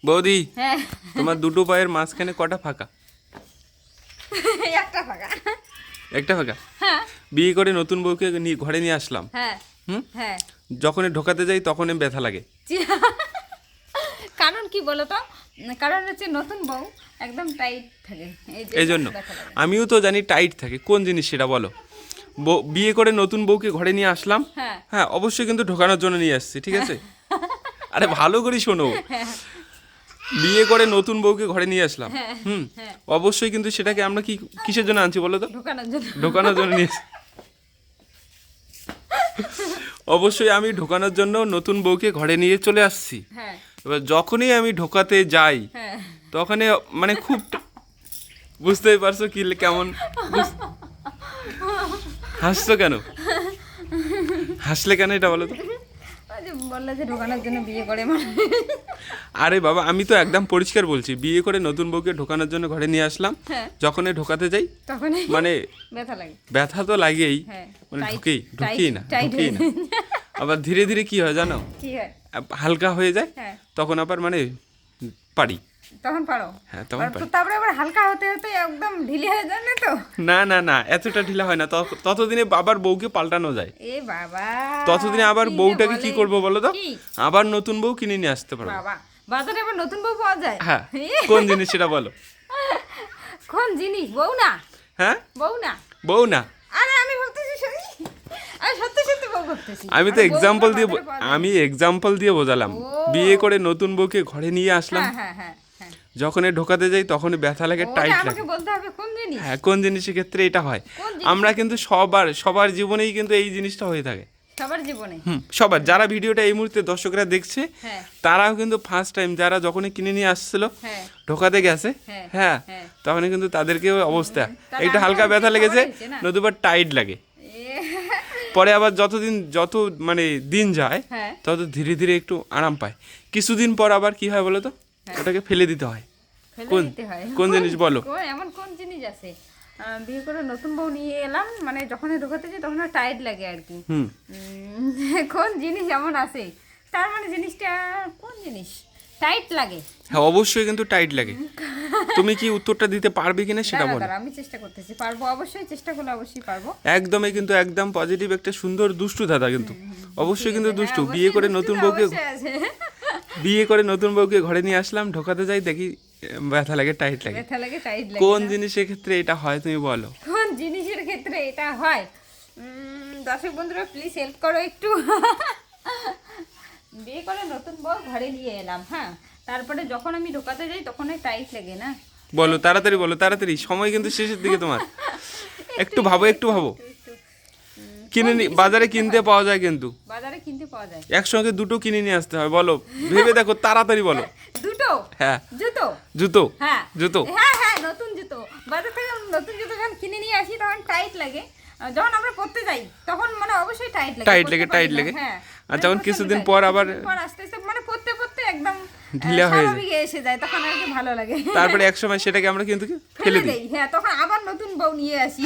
বৌদি, হ্যাঁ তোমার দুটো পায়ের মাঝখানে কটা ফাঁকা? একটা ফাঁকা। একটা ফাঁকা। হ্যাঁ বিয়ে করে নতুন বউকে ঘরে নিয়ে আসলাম। হ্যাঁ হুম, হ্যাঁ। যখনই ঢোকাতে যাই তখনই ব্যথা লাগে। কারণ কি বলো তো, কারণ হচ্ছে নতুন বউ একদম টাইট থাকে, এই জন্য ব্যথা লাগে। আমিও তো জানি টাইট থাকে, কোন জিনিস সেটা বলো। বিয়ে করে নতুন বউকে ঘরে নিয়ে আসলাম। হ্যাঁ হ্যাঁ, অবশ্যই কিন্তু ঢোকানোর জন্য নিয়ে আসছি, ঠিক আছে? আরে ভালো করে শোনো, বিয়ে করে নতুন বউকে ঘরে নিয়ে আসলাম। হুম, হ্যাঁ। অবশ্যই কিন্তু সেটাকে আমরা কিসের জন্য আনছি বলো তো? ঢোকানোর জন্য। ঢোকানোর জন্য নিয়ে এসেছি। অবশ্যই আমি ঢোকানোর জন্য নতুন বউকে ঘরে নিয়ে চলে আসছি। হ্যাঁ এবার যখনই আমি ঢোকাতে যাই হ্যাঁ। তখনই মানে খুব বুঝতেই পারছো কি কেমন হাসছো কেন? হাসলে কেন এটা বলো তো? ওই যে বললে যে ঢোকানোর জন্য বিয়ে করে মানে। আরে বাবা, আমি তো একদম পরিষ্কার বলছি, বিয়ে করে নতুন বউকে ঢোকানোর জন্য ঘরে নিয়ে আসলাম। হ্যাঁ। যখনই ঢোকাতে যাই তখনই মানে ব্যথা লাগে। ব্যথা তো লাগেই, হ্যাঁ, মানে টাইট- ঢুকেই না। আবার ধীরে ধীরে কি হয় জানো, কি হয়? হালকা হয়ে যায়, হ্যাঁ তখন আবার মানে পারি। তখন পারো। হ্যাঁ, তখন পারি। তারপরে আবার হালকা হতে হতে একদম ঢিলে হয়ে যায় না তো? না না না, এতটা ঢিলা হয় না। ততদিনে আবার বউকে পাল্টানো যায়। এ বাবা, ততদিনে আবার কি যে বউটাকে কি বলে। করবো বলো তো? কি? আবার নতুন বউ কিনে নিয়ে আসতে পারবো। বাবা, বাজারে আবার নতুন বউ পাওয়া যায়? হ্যাঁ, কোন জিনিস সেটা বলো? কোন জিনিস? বউ না? হ্যাঁ, বউ না? বউ না। আরে আমি ভাবতেছি আমি সত্যি সত্যি বউ ভাবতেছি। আমি তো আরে বউ এক্সাম্পল তো দিয়ে বাজারে পাওয়া যায়। আমি এক্সাম্পল দিয়ে বোঝালাম। ও। বিয়ে করে নতুন বউকে ঘরে নিয়ে আসলাম, হ্যাঁ হ্যাঁ হ্যাঁ হ্যাঁ। যখনই ঢোকাতে যাই তখনই ব্যথা লাগে, ওটা টাইট আমাকে লাগে। বলতে হবে কোন জিনিস? হ্যাঁ, কোন জিনিসের ক্ষেত্রে এটা হয়? কোন জিনিস? আমরা কিন্তু সবার জীবনেই কিন্তু এই জিনিসটা হয়ে থাকে। সবার জীবনে। সবার, যারা ভিডিওটা এই মুহূর্তে দর্শকরা দেখছে হ্যাঁ তারাও কিন্তু ফার্স্ট টাইম যারা যখনই কিনে নিয়ে আসছিল হ্যাঁ ঢোকাতে গেছে, হ্যাঁ, হ্যাঁ, হ্যাঁ। তখনই কিন্তু তাদেরকেও অবস্থা তাহলে একটু হালকা আমারও ব্যথা কি লেগেছে, সবার হয়েছে না? নতুবা টাইট লাগে। এ, পরে আবার যত মানে দিন যায় হ্যাঁ। তত ধীরে ধীরে একটু আরাম পায়। কিছুদিন পর আবার কি হয় বলো তো? ওটাকে ফেলে দিতে হয়। ফেলে কোন- দিতে হয়। কোন জিনিস বলো? এমন কোন জিনিস আছে? বিয়ে করে নতুন বউ নিয়ে এলাম, মানে যখনই ঢোকাতে যাই তখন টাইট লাগে আর কি। হুম, কোন জিনিস এমন আছে? তার মানে জিনিসটা কোন জিনিস টাইট লাগে? হ্যাঁ, অবশ্যই কিন্তু টাইট লাগে। তুমি কি উত্তরটা দিতে পারবে কিনা সেটা দাঁড়া, বলো। দাঁড়া, আমি চেষ্টা করতেছি। পারবো, অবশ্যই চেষ্টা করলে অবশ্যই পারবো। একদমই কিন্তু একদম পজিটিভ একটা সুন্দর দুষ্টু দাদা কিন্তু, অবশ্যই কিন্তু ঠিক আছে, দুষ্টু। হ্যাঁ, বিয়ে করে অবশ্যই নতুন দুষ্টু তো বউকে অবশ্যই আছে। বিয়ে করে নতুন বউকে ঘরে নিয়ে আসলাম, ঢোকাতে যাই দেখি ব্যথা লাগে, টাইট লাগে। ব্যথা লাগে, টাইট লাগে কোন না? জিনিসের ক্ষেত্রে এটা হয় তুমি বলো? কোন জিনিসের ক্ষেত্রে এটা হয়? দর্শক বন্ধুরা প্লিজ হেল্প করো একটু। বিয়ে করে নতুন বউ ঘরে নিয়ে এলাম, হ্যাঁ, তারপরে যখন আমি ঢোকাতে যাই তখন টাইট লাগে না? বলো তাড়াতাড়ি, বলো তাড়াতাড়ি, সময় কিন্তু শেষের দিকে তোমার। একটু ভাবো, একটু ভাবো। বাজারে কিনতে পাওয়া যায় কিন্তু, বাজারে কিনতে পাওয়া যায়। একসঙ্গে দুটো কিনে নিয়ে আসতে হয়। বলো, ভেবে দেখো, তাড়াতাড়ি বলো। দুটো? হ্যাঁ, জুতো? জুতো। হ্যাঁ জুতো। হ্যাঁ হ্যাঁ, নতুন জুতো। বাজার থেকে নতুন জুতো যখন কিনে নিয়ে আসি তখন টাইট লাগে। যখন আমরা পড়তে যাই তখন মানে অবশ্যই টাইট লাগে, টাইট পরতে লাগে, পারি টাইট না, লাগে। হ্যাঁ। আর যখন প্রচণ্ড কিছুদিন টাইট। পর আবার কিছুদিন পর আস্তে আস্তে মানে পড়তে পড়তে একদম ঢিলা হয়ে যায়। স্বাভাবিক এসে যায়, তখন আর কি ভালো লাগে। তারপরে এক সময় সেটাকে আমরা কিন্তু ফেলে দিই। দেই, হ্যাঁ, তখন আবার নতুন বউ নিয়ে আসি।